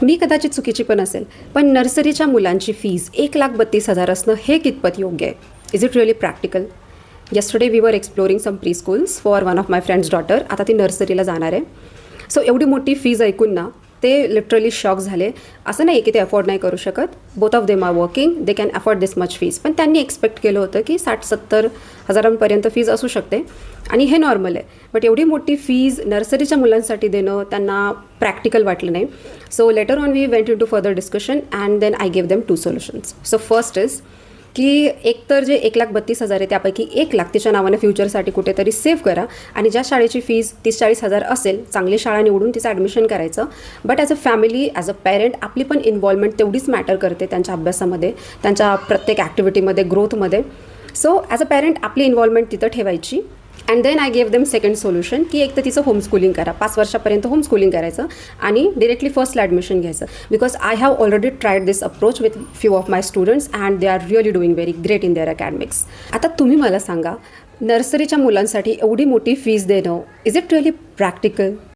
मी कदाचित चुकीची पण असेल, पण नर्सरीच्या मुलांची फीज 1,32,000 असणं हे कितपत योग्य आहे? Is it really practical? Yesterday we were exploring some preschools for one of my friend's daughter. आता ती नर्सरीला जाणार आहे. सो एवढी मोठी फीज ऐकून ना ते लिटरली शॉक झाले. असं नाही की ते अफोर्ड नाही करू शकत. Both of them are working, they can afford this much fees. पण त्यांनी एक्सपेक्ट केलं होतं की 60-70 हजारांपर्यंत फीज असू शकते आणि हे नॉर्मल आहे. बट एवढी मोठी फीज नर्सरीच्या मुलांसाठी देणं त्यांना प्रॅक्टिकल वाटलं नाही. So later on we went into further discussion and then I give them 2 solutions. So first is की एकतर जे 1,32,000 आहे त्यापैकी 1,00,000 तिच्या नावाने फ्युचरसाठी कुठेतरी सेव्ह करा आणि ज्या शाळेची फीज 30-40 हजार असेल चांगली शाळा निवडून तिचं ॲडमिशन करायचं. But as a family, as a parent आपली पण इन्व्हॉल्वमेंट तेवढीच मॅटर करते त्यांच्या अभ्यासामध्ये, त्यांच्या प्रत्येक ॲक्टिव्हिटीमध्ये, ग्रोथमध्ये. सो ॲज अ पेरेंट आपली इन्व्हॉल्वमेंट तिथं ठेवायची. And then I gave them second solution की एक तर तिचं होमस्कूलिंग करा, 5 वर्षापर्यंत होमस्कूलिंग करायचं आणि डिरेक्टली फर्स्टला ॲडमिशन घ्यायचं. Because I have already triad this approach with few of my students and they are really doing very great in their academics. आता तुम्ही मला सांगा, नर्सरीच्या मुलांसाठी एवढी मोठी फीज देणं, इज इट रिअली प्रॅक्टिकल?